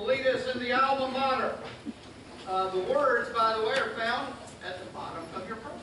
will lead us in the alma mater. The words, by the way, are found at the bottom of your program.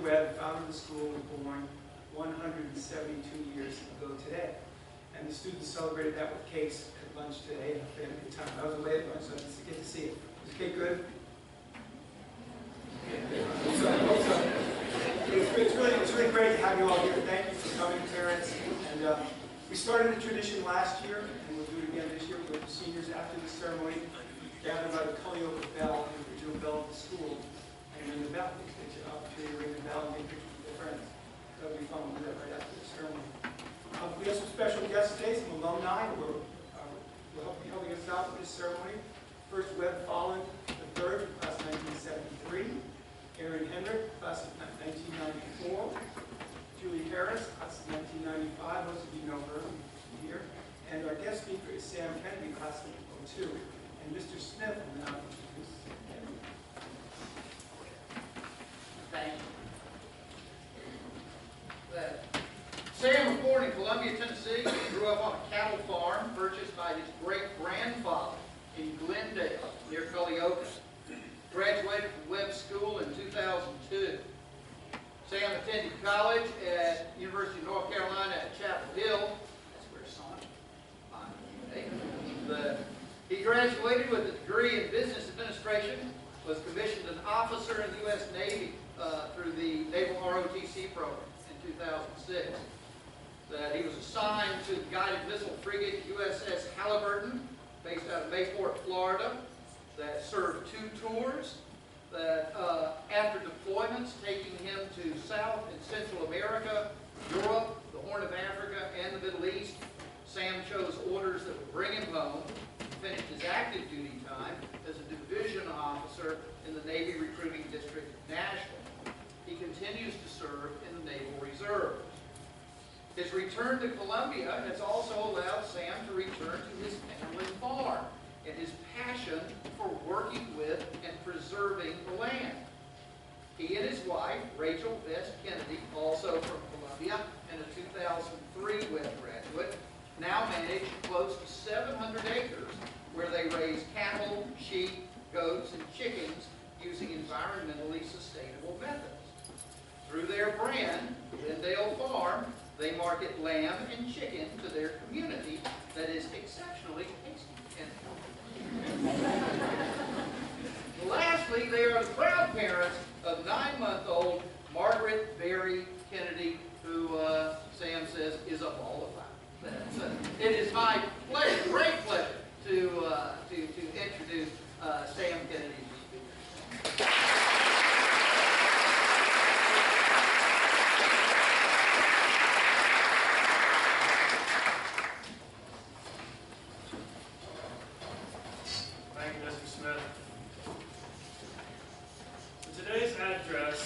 Webb, founder of the school, was born 172 years ago today. And the students celebrated that with cakes at lunch today and a family time. I was away at lunch, so it's good to see it. Was the cake good? It's really great to have you all here. Thank you for coming, parents. And we started a tradition last year, and we'll do it again this year. With the seniors after the ceremony, gathered by the Culiopa bell, the original bell of the school, and ring the bell. It's an opportunity to ring the bell and get pictures with their friends. That'll be fun. We'll do that right after the ceremony. We have some special guests today, some alumni who will be helping us out with this ceremony. First, Webb Fallen III, class of 1973. Aaron Hendrick, class of 1994. Julie Harris, class of 1995. Most of you know her here. And our guest speaker is Sam Kennedy, class of 2002. And Mr. Smith will now introduce Kennedy. Thank you. Sam was born in Columbia, Tennessee. He grew up on a cattle farm purchased by his great-grandfather in Glendale, near Culiopa. Graduated from Webb School in 2002. Sam attended college at University of North Carolina at Chapel Hill. That's graduated with a degree in business administration, was commissioned an officer in the U.S. Navy through the Naval ROTC program in 2006. That he was assigned to the guided missile frigate USS Halliburton, based out of Mayport, Florida, that served 2 tours. That after deployments taking him to South and Central America, Europe, the Horn of Africa, and the Middle East, Sam chose orders that would bring him home. He finished his active duty time as a division officer in the Navy Recruiting District of Nashville. He continues to serve in the Naval Reserve. His return to Columbia has also allowed Sam to return to his family farm and his passion for working with and preserving the land. He and his wife, Rachel Vest Kennedy, also from Columbia and a 2003 Webb graduate, now manage close to 700 acres where they raise cattle, sheep, goats, and chickens using environmentally sustainable methods. Through their brand, Glendale Farm, they market lamb and chicken to their community that is exceptionally tasty and healthy. Lastly, they are the proud parents of 9-month-old Margaret Berry Kennedy, who Sam says is a ball of fire. It is my pleasure, great pleasure, to introduce Sam Kennedy to the speaker. Thank you, Mr. Smith. So today's address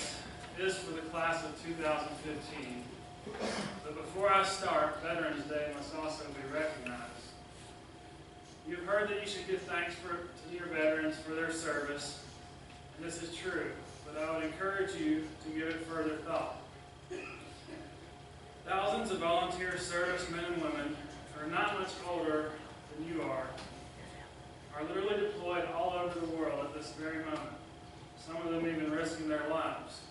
is for the class of 2015. But before I start, Veterans Day must also be recognized. You've heard that you should give thanks to your veterans for their service, and this is true, but I would encourage you to give it further thought. Thousands of volunteer servicemen and women who are not much older than you are literally deployed all over the world at this very moment, some of them even risking their lives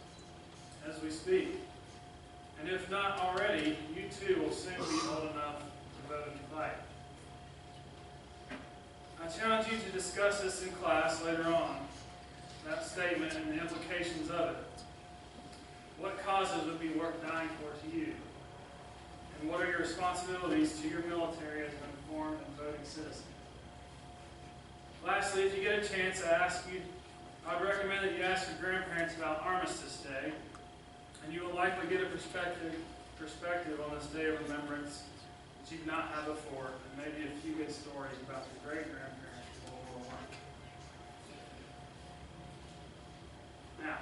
as we speak. And if not already, you too will soon be old enough to vote and fight. I challenge you to discuss this in class later on, that statement and the implications of it. What causes would be worth dying for to you? And what are your responsibilities to your military as an informed and voting citizen? Lastly, if you get a chance, I would recommend that you ask your grandparents about Armistice Day, and you will likely get a perspective on this day of remembrance that you did not have before, and maybe a few good stories about your great-grandparents in World War I. Now,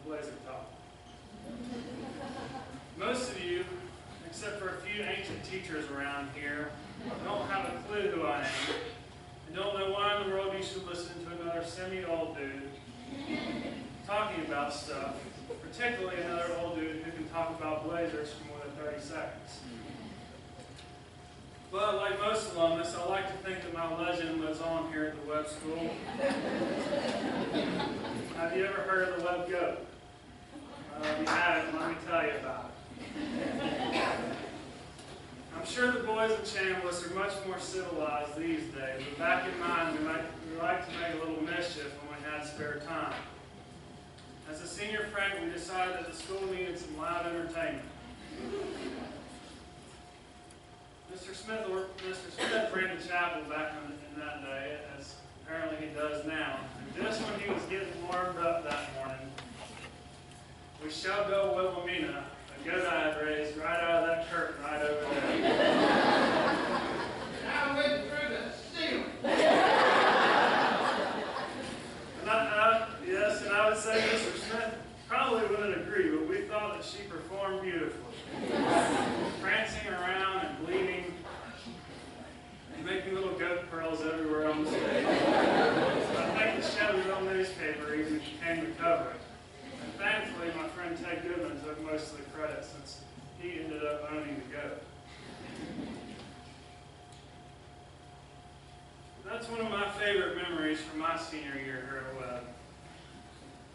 the blazer talk. Most of you, except for a few ancient teachers around here, don't have a clue who I am, and don't know why in the world you should listen to another semi-old dude talking about stuff, particularly another old dude who can talk about blazers for more than 30 seconds. But like most alumnus, I like to think that my legend lives on here at the Webb School. Have you ever heard of the Webb goat? If you haven't, let me tell you about it. I'm sure the boys in Chambliss are much more civilized these days, but back in mine, we like to make a little mischief when we had spare time. As a senior prank, we decided that the school needed some loud entertainment. Mr. Smith ran the chapel back in that day, as apparently he does now. And just when he was getting warmed up that morning, we shoved old Wilhelmina, a goat I had raised, right out of that curtain right over there. I went through the ceiling. Yes, and I would say Mr. Smith probably wouldn't agree, but we thought that she performed beautifully. Prancing around and bleeding, and making little goat pearls everywhere on the stage. So I think the Chevy Little newspaper even came to cover it. And thankfully, my friend Ted Goodman took most of the credit since he ended up owning the goat. That's one of my favorite memories from my senior year here at Webb.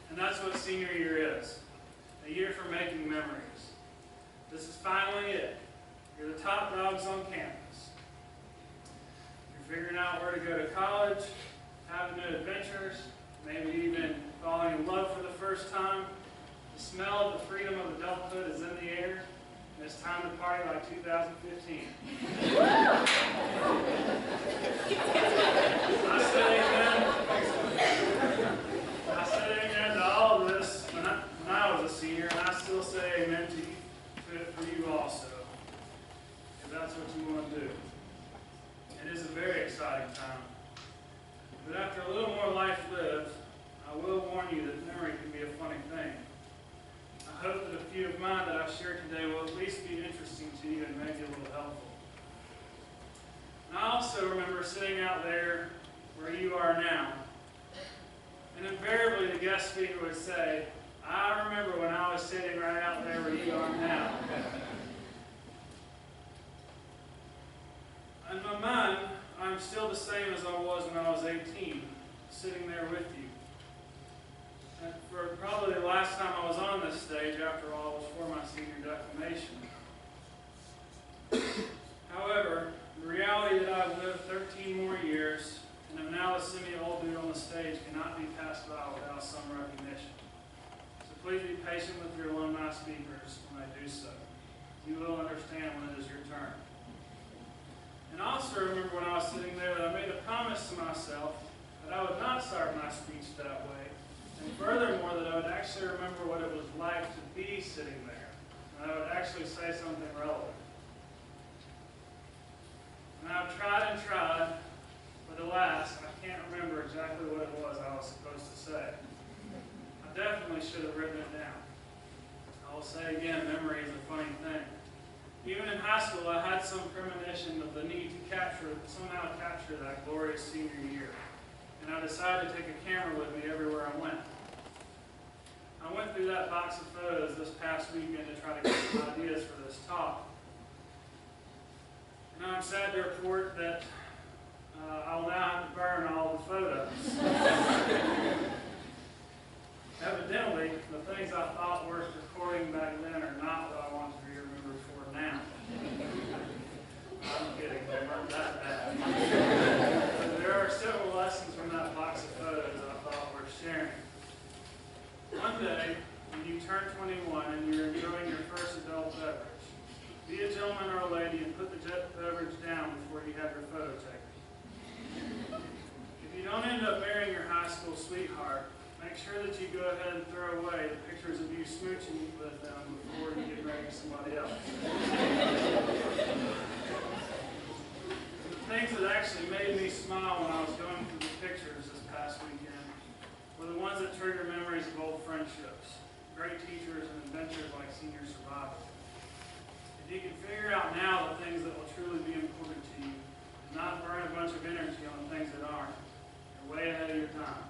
And that's what senior year is, a year for making memories. This is finally it. You're the top dogs on campus. You're figuring out where to go to college, having new adventures, maybe even falling in love for the first time. The smell of the freedom of adulthood is in the air, and it's time to party like 2015. I said amen to all of this when I was a senior, and I still say amen to it for you also, if that's what you want to do. It is a very exciting time. But after a little more life lived, I will warn you that memory can be a funny thing. I hope that a few of mine that I've shared today will at least be interesting to you and maybe a little helpful. And I also remember sitting out there where you are now, and invariably the guest speaker would say, I remember when I was sitting right out there where you are now. In my mind, I'm still the same as I was when I was 18, sitting there with you. And for probably the last time I was on this stage, after all, was for my senior declamation. However, the reality that I've lived 13 more years and am now a semi-old dude on the stage cannot be passed by without some recognition. So please be patient with your alumni speakers when I do so. You will understand when it is your turn. And I also remember when I was sitting there that I made a promise to myself that I would not start my speech that way. And furthermore, that I would actually remember what it was like to be sitting there. And I would actually say something relevant. And I've tried and tried, but alas, I can't remember exactly what it was I was supposed to say. I definitely should have written it down. I will say again, memory is a funny thing. Even in high school, I had some premonition of the need to somehow capture that glorious senior year. And I decided to take a camera with me everywhere I went. I went through that box of photos this past weekend to try to get some ideas for this talk. And I'm sad to report that I'll now have to burn all the photos. Evidently, the things I thought were recording back then are not what I want to be remembered for now. I'm kidding, they weren't that bad. There are several lessons from that box of photos I thought worth sharing. One day, when you turn 21 and you're enjoying your first adult beverage, be a gentleman or a lady and put the beverage down before you have your photo taken. If you don't end up marrying your high school sweetheart, make sure that you go ahead and throw away the pictures of you smooching with them before you get married to somebody else. The things that actually made me smile when I was going through the pictures this past weekend were the ones that trigger memories of old friendships, great teachers, and adventures like senior survival. If you can figure out now the things that will truly be important to you, and not burn a bunch of energy on the things that aren't, you're way ahead of your time.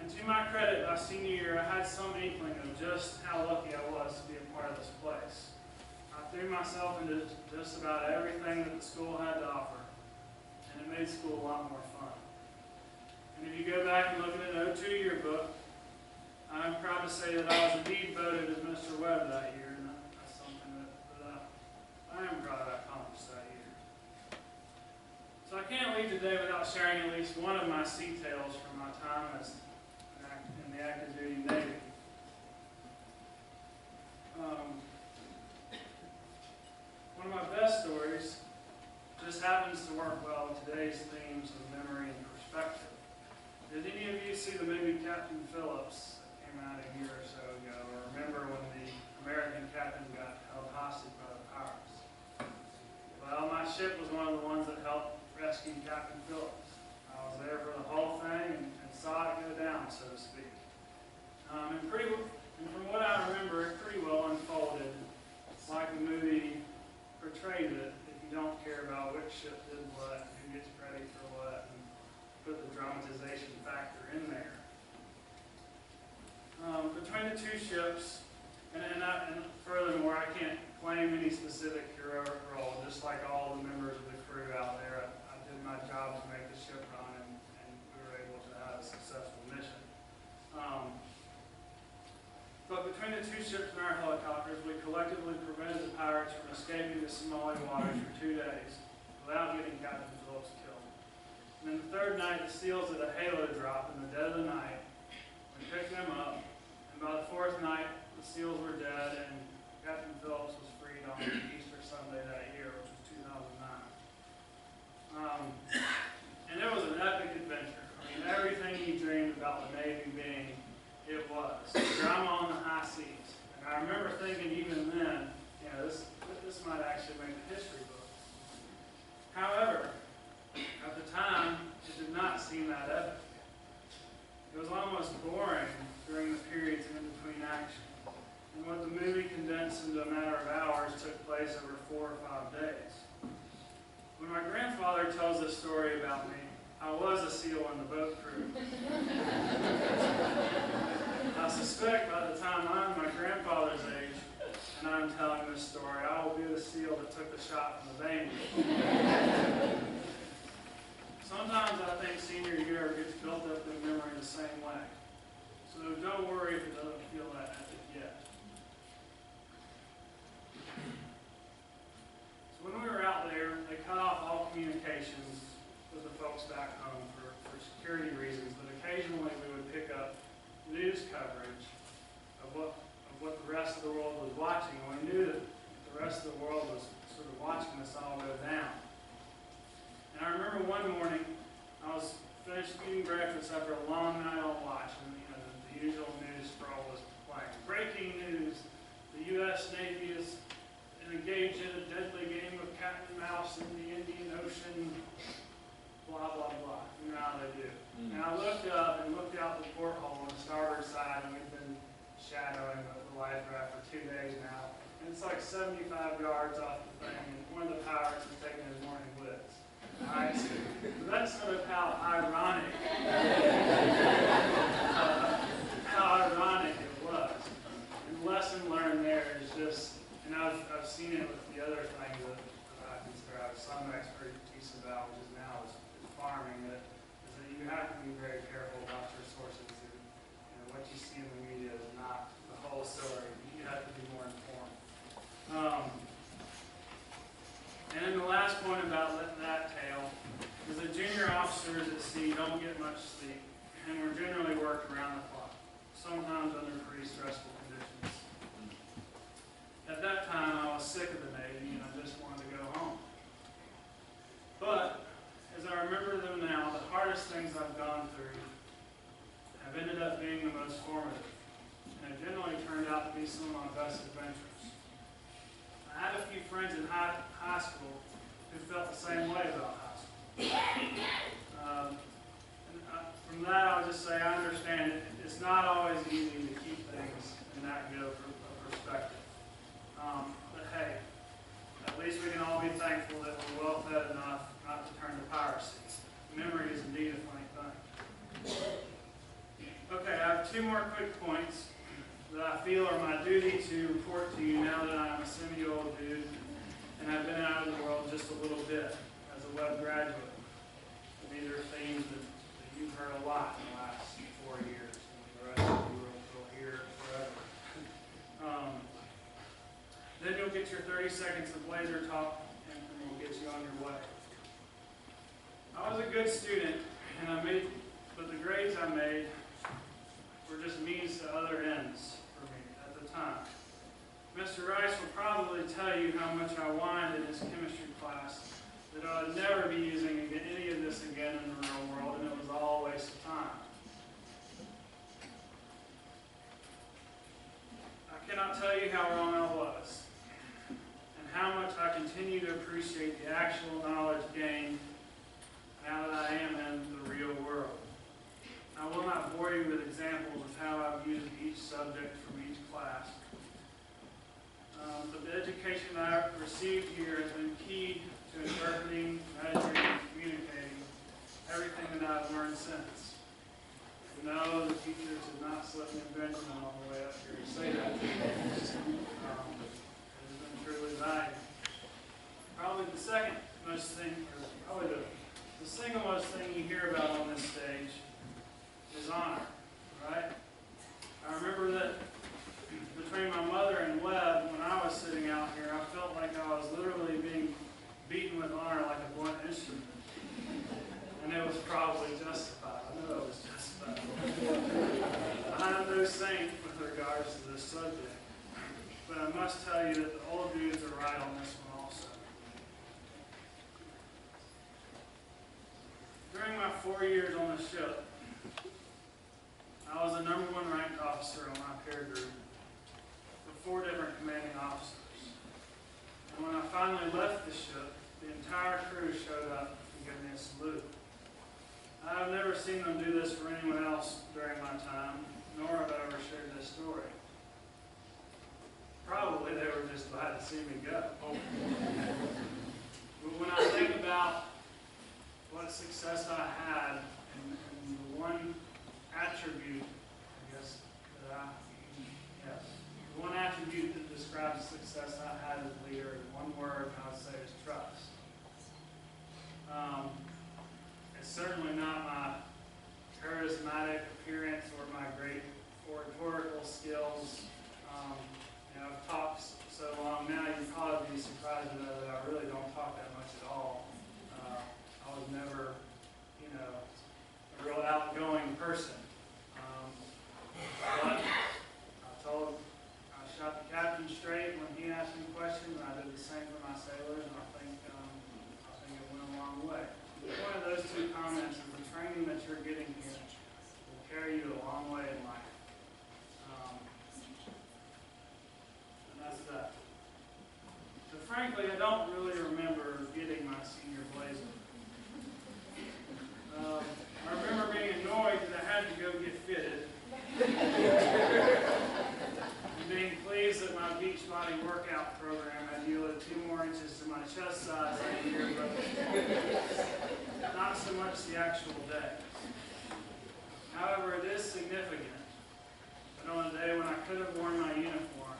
And to my credit, my senior year, I had some inkling of just how lucky I was to be a part of this place. I threw myself into just about everything that the school had to offer, and it made school a lot more fun. And if you go back and look at an 02 yearbook, I'm proud to say that I was indeed voted as Mr. Webb that year, and that's something that I am proud I accomplished that year. So I can't leave today without sharing at least one of my sea tales from my time as in the active duty Navy. One of my best stories just happens to work well with today's themes of memory and perspective. Did any of you see the movie Captain Phillips that came out a year or so ago, or remember when the American captain got held hostage by the pirates? Well, my ship was one of the ones that helped rescue Captain Phillips. I was there for the whole thing and saw it go down, so to speak. And from what I remember, it pretty well unfolded like the movie portrayed it, if you don't care about which ship did what, who gets credit for what, and put the dramatization factor in there. Between the two ships, and furthermore, I can't claim any specific heroic role, just like all the members of the crew out there. I did my job to make the ship run, and we were able to have a successful mission. But between the two ships and our helicopters, we collectively prevented the pirates from escaping the Somali waters for 2 days without getting Captain Phillips killed. And then the third night, the SEALs did a halo drop in the dead of the night. We picked them up, and by the fourth night, the SEALs were dead, and Captain Phillips was freed on Easter Sunday that year, which was 2009. And it was an epic adventure. I mean, everything you dreamed about the Navy being, it was. Drama on the high seas. And I remember thinking even then, you know, this might actually make the history book. However, at the time, it did not seem that epic. It was almost boring during the periods in between action. And what the movie condensed into a matter of hours took place over 4 or 5 days. When my grandfather tells this story about me, I was a SEAL in the boat crew. I suspect by the time I'm my grandfather's age, and I'm telling this story, I will be the SEAL that took the shot from the vein. Sometimes I think senior year gets built up in memory the same way. So don't worry if it doesn't feel that epic yet. So when we were out there, they cut off all communications with the folks back home for security reasons, but occasionally we would pick up news coverage of what the rest of the world was watching. And we knew that the rest of the world was sort of watching us all go down. And I remember one morning, I was finished eating breakfast after a long night on watch, and the usual news scroll was playing. Breaking news, the U.S. Navy is engaged in a deadly game of cat and mouse in the Indian Ocean, blah, blah, blah. You know how they do. And I looked up and looked out the porthole on the starboard side, and we've been shadowing the life raft for 2 days now. And it's like 75 yards off the thing, and one of the pirates is taking his morning blitz. Alright, so that's sort of how ironic it was. And the lesson learned there is just, and I've seen it with the other things that I consider I have some expertise about, which is now is farming, is that you have to be very careful about your sources. And what you see in the media is not the whole story. You have to be more informed. And then the last point about letting that tail is that junior officers at sea don't get much sleep, and we're generally worked around the clock, sometimes under pretty stressful conditions. At that time, I was sick of the Navy, and I just wanted to go home. But as I remember them now, the hardest things I've gone through have ended up being the most formative, and have generally turned out to be some of my best adventures. I had a few friends in high school who felt the same way about high school. From that, I'll just say I understand it. It's not always easy to keep things in that good of a perspective. But hey, at least we can all be thankful that we're well fed enough not to turn to piracy. Memory is indeed a funny thing. Okay, I have 2 more quick points that I feel are my duty to report to you now that I'm a semi-old dude and I've been out of the world just a little bit as a Webb graduate. These are themes that you've heard a lot in the last 4 years, and the rest of you will hear forever. Then you'll get your 30 seconds of laser talk, and we'll get you on your way. I was a good student, but the grades I made were just means to other ends for me at the time. Mr. Rice will probably tell you how much I whined in his chemistry class that I would never be using any of this again in the real world, and it was all a waste of time. I cannot tell you how wrong I was, and how much I continue to appreciate the actual knowledge gained now that I am in the real world. I will not bore you with examples of how I've used each subject from each class. But the education that I've received here has been key to interpreting, measuring, and communicating everything that I've learned since. No, the teachers did not slip me a Benjamin all the way up here to say that to me. It has been truly valuable. Probably the second most thing, or probably the single most thing you hear about on this stage is honor, right? I remember that between my mother and Webb, when I was sitting out here, I felt like I was literally being beaten with honor like a blunt instrument. And it was must tell you that the old dudes are right on this one also. During my 4 years on the ship, I was the #1 ranked officer on my peer group with 4 different commanding officers. And when I finally left the ship, the entire crew showed up to give me a salute. I have never seen them do this for anyone else during my time, nor have I ever shared this story. Probably they were just glad to see me go. But when I think about what success I had, and the one attribute, I guess, the one attribute that describes the success I had as a leader, in one word, I would say is trust. It's certainly not my charismatic appearance or my great oratorical skills. I've talked so long now, you'd probably be surprised to know that I really don't talk that much at all. I was never, a real outgoing person. But I shot the captain straight when he asked me questions, and I did the same for my sailors, and I think it went a long way. One of those 2 comments is the training that you're getting here will carry you a long way in life. And that's that. But frankly, I don't really remember getting my senior blazer. I remember being annoyed that I had to go get fitted. And being pleased that my Beachbody workout program had yielded 2 more inches to my chest size that year, but not so much the actual day. However, it is significant that on a day when I could have worn my uniform,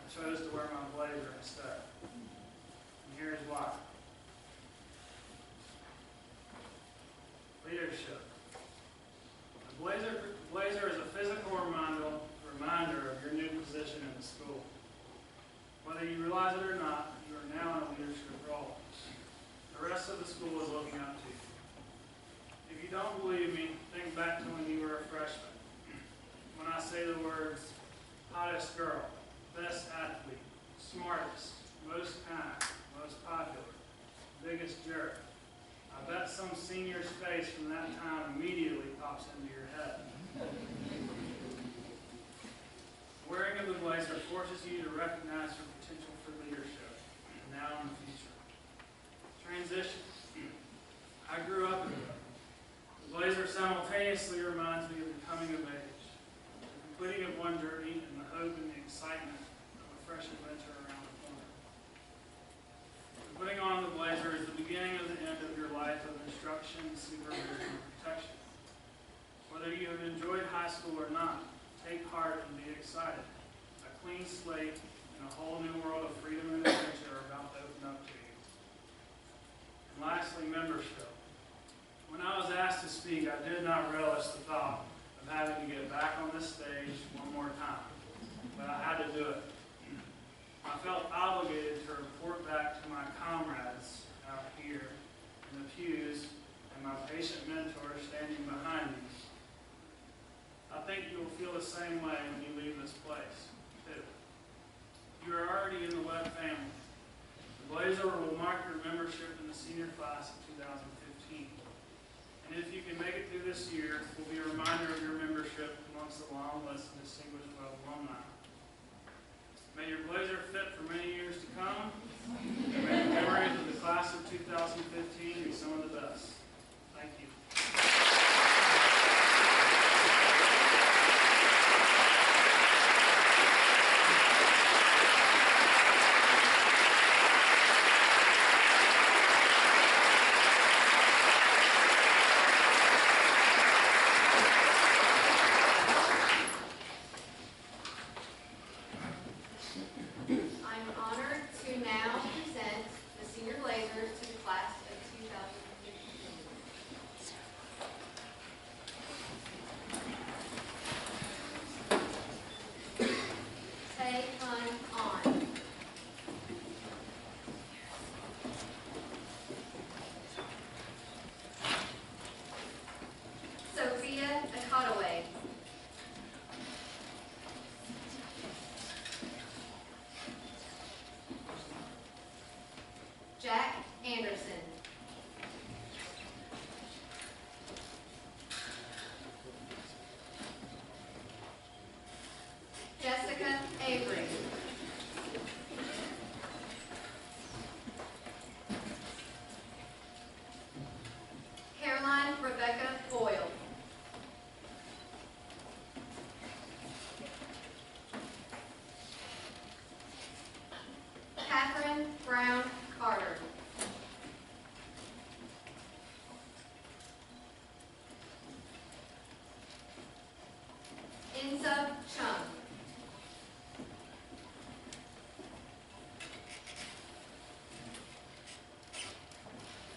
I chose to wear my blazer instead. And here's why. Leadership. The blazer is a physical reminder of your new position in the school. Whether you realize it or not, you are now in a leadership role. The rest of the school is looking up to you. If you don't believe me, think back to when you were a freshman. When I say the words, hottest girl, best athlete, smartest, most kind, most popular, biggest jerk, I bet some senior's face from that time immediately pops into your head. Wearing of the blazer forces you to recognize your potential for leadership, now and in the future. Transition. I grew up in it. The blazer simultaneously reminds me of the coming of age, the completing of one journey, and the hope and the excitement of a fresh adventure around the corner. Putting on the blazer is the beginning of the end of your life of instruction, supervision, and protection. Whether you have enjoyed high school or not, take heart and be excited. A clean slate and a whole new world of freedom and adventure are about to open up to you. And lastly, membership. When I was asked to speak, I did not relish the thought of having to get back on this stage one more time, but I had to do it. I felt obligated to report back to my comrades out here in the pews and my patient mentor standing behind me. I think you will feel the same way when you leave this place, too. You are already in the Webb family. The blazer will mark your membership in the senior class of 2015. And if you can make it through this year, it will be a reminder of your membership amongst the long list of distinguished Webb alumni. May your blazer fit for many years to come, and may the memories of the class of 2015 be some of the best. Thank you.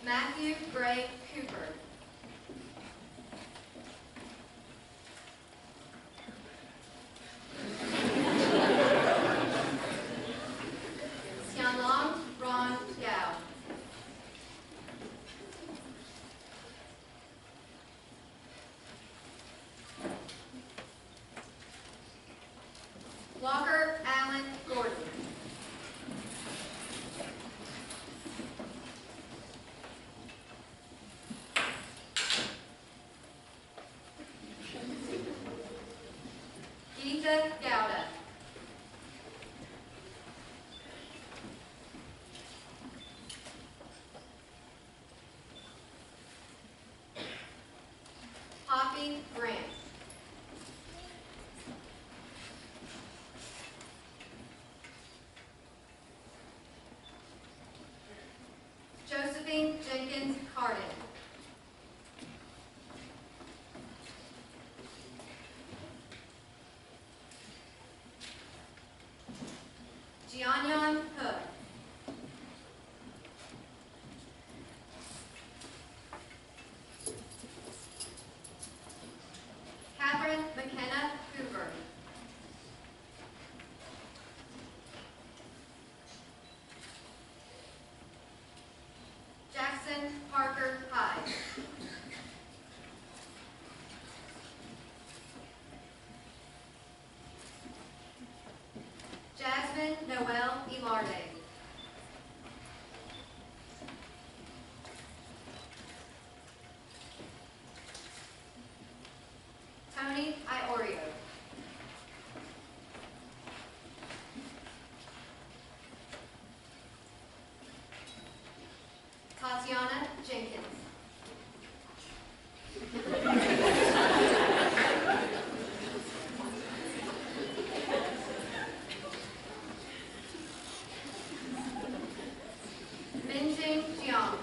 Matthew Gray Cooper. Xianlong Ron Gao. Walker Allen Gordon. Geeta Gowda. Poppy Grant. Josephine Jenkins Carden. Jianyan He. Catherine McKenna Hoover. Jackson Parker Hyde. Jasmine Noel Ilarde. Tony Iorio. Tatiana Jenkins. Minjing Jiang.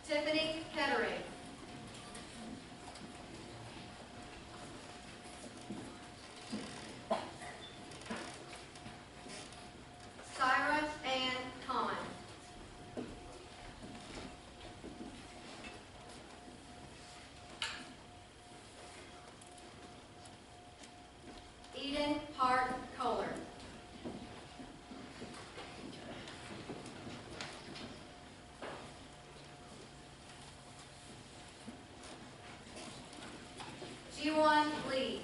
Tiffany Kettering. Syra Ann Kahn. Eden Hart Kohler. Jiwon Lee.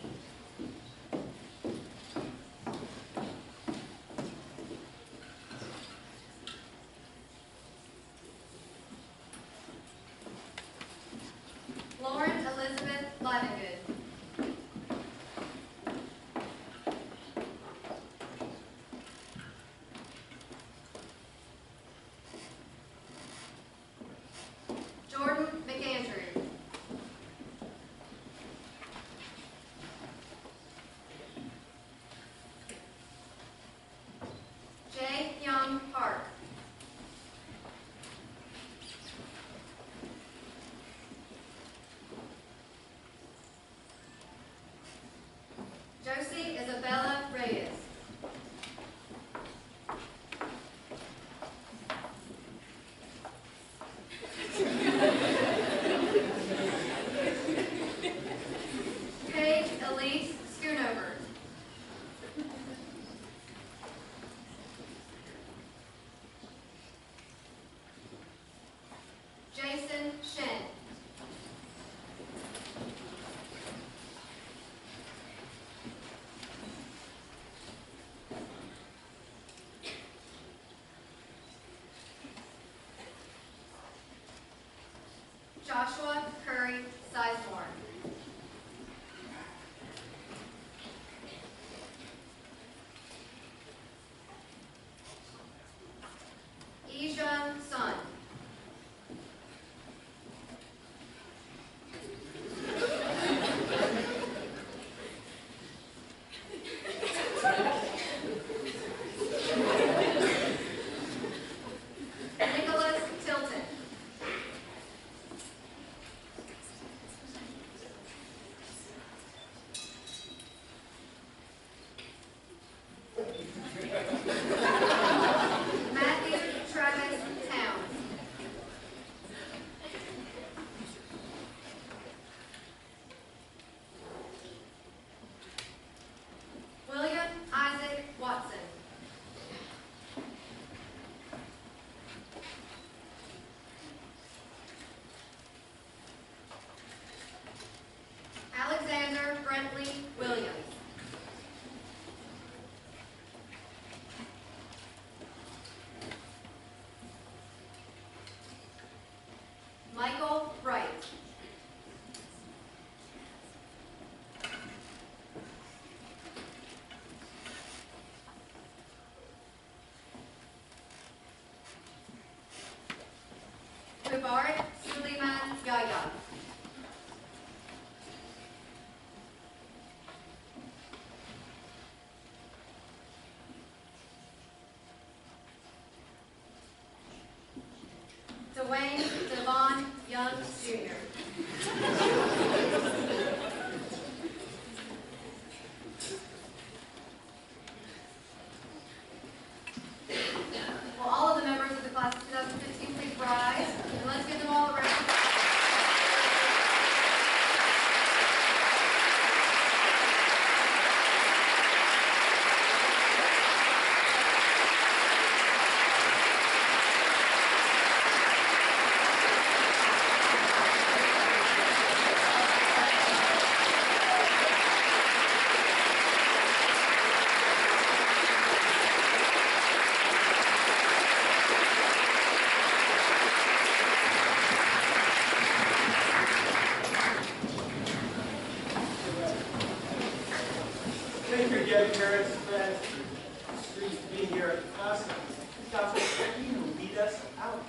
Lauren Elizabeth Livengood. Jordan McAndrew. Jae Young Park. Josie Isabella Reyes. Paige Elise Schoonover. Jason Shen. Joshua Curry Sizemore. Ijun Sun. Nicholas Tilton. Brentley Williams. Michael Wright. Mubarak Suleiman Yahya. Dwayne Devon Young Jr. Will all of the members of the class of 2015 please rise, and let's give them all a round of applause. Thank you again, parents, friends, students, for being here at the class. Dr. Becky will lead us out.